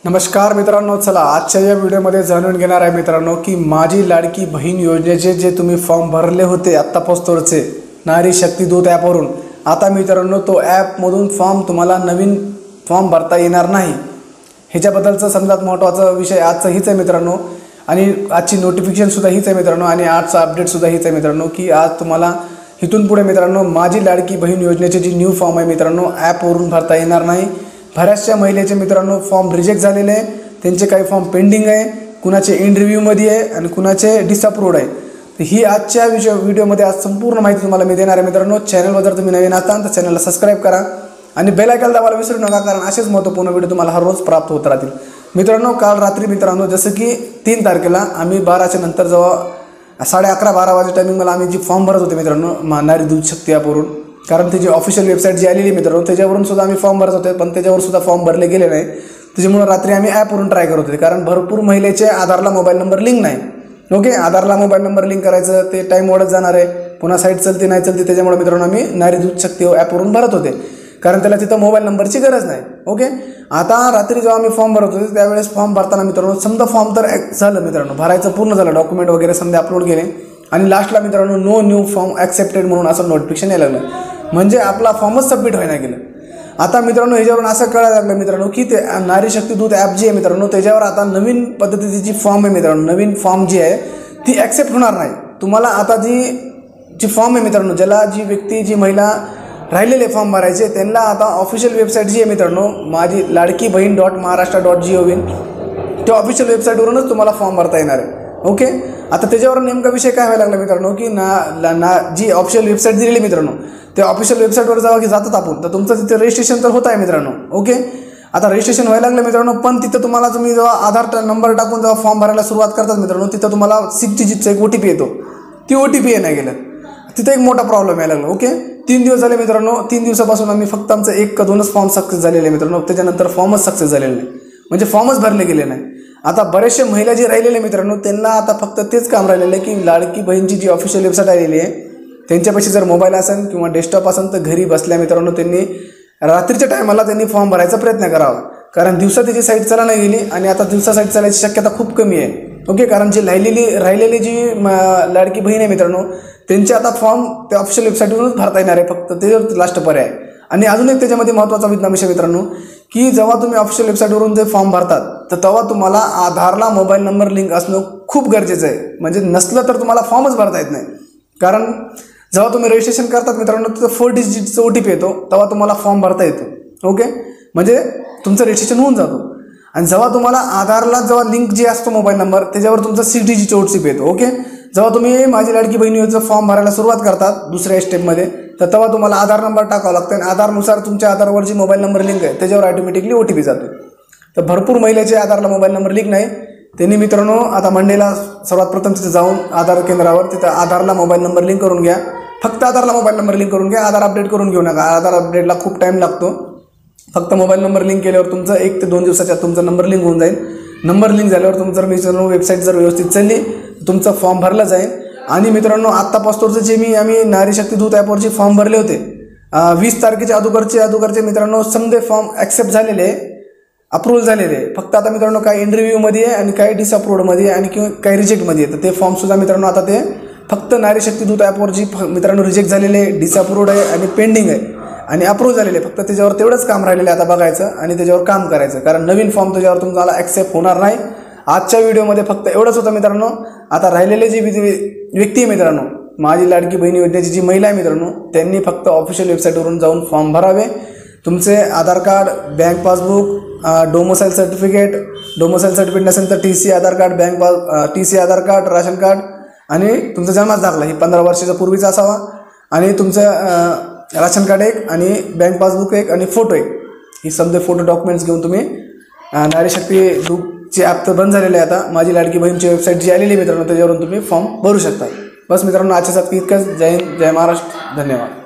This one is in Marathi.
नमस्कार मित्रांनो, चला आजच्या या व्हिडिओमध्ये जाणून घेणार आहे मित्रांनो की माझी लाडकी बहीण योजनेचे जे तुम्ही फॉर्म भरले होते आत्तापासूनचे नारी शक्ती दूत ॲपवरून, आता मित्रांनो तो ॲपमधून तुम्हाला नवीन फॉर्म भरता येणार नाही। ह्याच्याबद्दलचा समजात महत्त्वाचा विषय आजचा हीच आहे मित्रांनो, आणि आजची नोटिफिकेशनसुद्धा हीच आहे मित्रांनो, आणि आजचा अपडेटसुद्धा हीच आहे मित्रांनो की आज तुम्हाला इथून पुढे मित्रांनो माझी लाडकी बहीण योजनेचे जी न्यू फॉर्म आहे मित्रांनो ॲपवरून भरता येणार नाही। बऱ्याचशा महिलेचे मित्रांनो फॉर्म रिजेक्ट झालेले आहे, त्यांचे काही फॉर्म पेंडिंग आहे, कुणाचे इंटरव्ह्यूमध्ये आहे आणि कुणाचे डिसअप्रूव्ड आहे। तर ही आजच्या व्हिडिओमध्ये आज संपूर्ण माहिती तुम्हाला मी देणार आहे मित्रांनो। चॅनलवर जर तुम्ही नवीन असाल तर चॅनलला सबस्क्राईब करा आणि बेल आयकॉन दाबायला विसरू नका, कारण असेच महत्त्वपूर्ण व्हिडिओ तुम्हाला हर रोज प्राप्त होत राहतील मित्रांनो। काल रात्री मित्रांनो जसं की 3 तारखेला आम्ही 12च्या नंतर जेव्हा 11:30-12 वाजे टायमिंग मला आम्ही जी फॉर्म भरत होते मित्रांनो नारी दूत शक्ती ॲपवरून, कारण त्याची ऑफिशियल वेबसाईट जी आलेली मित्रांनो त्याच्यावरून सुद्धा आम्ही फॉर्म भरत होते, पण त्याच्यावर सुद्धा फॉर्म भरले गेले नाही। त्याच्यामुळे रात्री आम्ही ॲपवरून ट्राय करत होते, कारण भरपूर महिलेचे आधारला मोबाईल नंबर लिंक नाही। ओके, आधारला मोबाईल नंबर लिंक करायचं ते टाईम वाढत जाणार आहे, पुन्हा साईट चलते नाही चलते, त्याच्यामुळे मित्रांनो आम्ही नारी दूत शक्ती ॲपवरून भरत होते, कारण त्याला तिथं मोबाईल नंबरची गरज नाही। ओके, आता रात्री जेव्हा आम्ही फॉर्म भरत होते त्यावेळेस फॉर्म भरताना मित्रांनो समजा फॉर्म तर झालं मित्रांनो, भरायचं पूर्ण झालं, डॉक्युमेंट वगैरे समजा अपलोड केले, आणि लास्टला मित्रांनो नो न्यू फॉर्म ॲक्सेप्टेड म्हणून असं नोटिफिकेशन यायला लागलं, म्हणजे आपला फॉर्मच सबमिट व्हायला गेलं। आता मित्रांनो ह्याच्यावरून असं कळायला लागलं मित्रांनो की ते नारी शक्ती दूत ॲप जी आहे मित्रांनो त्याच्यावर आता नवीन पद्धतीची फॉर्म आहे मित्रांनो, नवीन फॉर्म जी आहे ती ॲक्सेप्ट होणार नाही। तुम्हाला आता जी फॉर्म आहे मित्रांनो, ज्याला जी व्यक्ती जी महिला राहिलेले फॉर्म भरायचे त्यांना आता ऑफिशियल वेबसाईट जी आहे मित्रांनो माझी लाडकी बहीण .महाराष्ट्र.gov त्या ऑफिशियल वेबसाईटवरूनच तुम्हाला फॉर्म भरता येणार आहे। ओके, आता त्याच्यावर नेमका विषय काय व्हायला लागला मित्रांनो की जी ऑफिशियल वेबसाईट दिलेली मित्रांनो त्या ऑफिशियल वेबसाईटवर जेव्हा की जातात आपण, तर तुमचं तिथे रजिस्ट्रेशन तर होत आहे मित्रांनो। ओके, आता रजिस्ट्रेशन व्हायला लागलं मित्रांनो, पण तिथं तुम्हाला तुम्ही जेव्हा आधार नंबर टाकून जेव्हा फॉर्म भरायला सुरुवात करतात मित्रांनो, तिथं तुम्हाला 6 डिजिटचा एक OTP येतो, ती OTP येण्या गेलं, तिथं एक मोठा प्रॉब्लेम यायला लागला। ओके, 3 दिवस झाले मित्रांनो, 3 दिवसापासून आम्ही फक्त आमचं 1 का 2च फॉर्म सक्सेस झालेले आहे मित्रांनो, त्याच्यानंतर फॉर्मच सक्सेस झालेले नाही, म्हणजे फॉर्मच भरले गेले नाही। आता बरेचसे महिला जे राहिलेले मित्रांनो त्यांना आता फक्त तेच काम राहिलेलं आहे की लाडकी बहीणची जी ऑफिशियल वेबसाईट आलेली आहे त्यांच्यापाशी जर मोबाईल असेल किंवा डेस्कटॉप असेल तर घरी बसल्या मित्रांनो त्यांनी रात्रीच्या टायमाला त्यांनी फॉर्म भरायचा प्रयत्न करावा, कारण दिवसा त्याची साईट चालना गेली आणि आता दिवसा साईट चालायची शक्यता खूप कमी आहे। ओके, कारण जी राहिलेली जी लाडकी बहीण आहे मित्रांनो त्यांचे आता फॉर्म त्या ऑफिशियल वेबसाईटवरूनच भरता येणार आहे, फक्त ते लास्ट पर्याय। आणि अजून एक त्याच्यामध्ये महत्त्वाचा विषय मित्रांनो की जेव्हा तुम्ही ऑफिशियल वेबसाईटवरून जे फॉर्म भरतात तर तेव्हा तुम्हाला आधारला मोबाईल नंबर लिंक असणं खूप गरजेचं आहे, म्हणजे नसलं तर तुम्हाला फॉर्मच भरता येत नाही। कारण जेव्हा तुम्ही रजिस्ट्रेशन करतात मित्रांनो तिथं 4 डिजिटचा OTP येतो, तेव्हा तुम्हाला फॉर्म भरता येतो। ओके, म्हणजे तुमचं रजिस्ट्रेशन होऊन जातो, आणि जेव्हा तुम्हाला आधारला जेव्हा लिंक जी असतो मोबाईल नंबर त्याच्यावर तुमचा 6 डिजिटचा OTP येतो। ओके, जेव्हा तुम्ही माझी लाडकी बहीण योजनेचा फॉर्म भरायला सुरुवात करतात दुसऱ्या स्टेपमध्ये, तर तेव्हा तुम्हाला आधार नंबर टाकावा लागतो, आणि आधारनुसार तुमच्या आधारवर जी मोबाईल नंबर लिंक आहे त्याच्यावर ऑटोमॅटिकली OTP जातो। तर भरपूर महिलेचे आधारला मोबाईल नंबर लिंक नाही, त्यांनी मित्रांनो आता मंडेला सर्वात प्रथम तिथे जाऊन आधार केंद्रावर तिथं आधारला मोबाईल नंबर लिंक करून घ्या, फक्त आधारला मोबाईल नंबर लिंक करून घ्या, आधार अपडेट करून घेऊ नका, आधार अपडेटला खूप टाईम लागतो। फक्त मोबाईल नंबर लिंक केल्यावर तुमचं 1 ते 2 दिवसाच्या तुमचा नंबर लिंक होऊन जाईल। नंबर लिंक झाल्यावर तुमचं मित्रांनो वेबसाईट जर व्यवस्थित चालली तुमचा फॉर्म भरला जाईल। आणि मित्रांनो आत्तापासूनचे जे आम्ही नारी शक्ती दूत ॲपवरचे फॉर्म भरले होते 20 तारखेच्या अगोदरचे मित्रांनो समजे फॉर्म ॲक्सेप्ट झालेले, अप्रूव्हल झालेले, फक्त आता मित्रांनो काही इंटरव्ह्यूमध्ये आहे आणि काही डिसअप्रूव्डमध्ये आहे आणि काही रिजेक्टमध्ये आहे। तर ते फॉर्मसुद्धा मित्रांनो आता ते फक्त नारी शक्ती दूत ॲपवरची मित्रांनो रिजेक्ट झालेले, डिसअप्रूव्ड आहे आणि पेंडिंग आहे आणि अप्रूव्ह झालेले, फक्त त्याच्यावर तेवढंच काम राहिलेलं आहे आता बघायचं आणि त्याच्यावर काम करायचं, कारण नवीन फॉर्म त्याच्यावर तुम्हाला ॲक्सेप्ट होणार नाही। आजच्या व्हिडिओमध्ये फक्त एवढंच होतं मित्रांनो। आता राहिलेले जी व्यक्ती आहे मित्रांनो माझी लाडकी बहीण योजनेची जी महिला आहे मित्रांनो त्यांनी फक्त ऑफिशियल वेबसाईटवरून जाऊन फॉर्म भरावे, तुमचे आधार कार्ड, बँक पासबुक, डोमोसाईल सर्टिफिकेट नसेल तर TC आधार कार्ड, TC आधार कार्ड, राशन कार्ड आणि तुमचा जन्माचा दाखला ही 15 वर्षाच्या पूर्वीचा असावा, आणि तुमचं राशन कार्ड एक आणि बँक पासबुक एक आणि फोटो एक, ही समजे फोटो डॉक्युमेंट्स घेऊन तुम्ही नारी शक्ती दूतचे ॲप तर बंद झालेले आहे आता, माझी लाडकी बहीणची वेबसाईट जी आलेली मित्रांनो त्याच्यावरून तुम्ही फॉर्म भरू शकता। बस मित्रांनो आजच्यासाठी इतकंच। जय हिंद, जय महाराष्ट्र, धन्यवाद।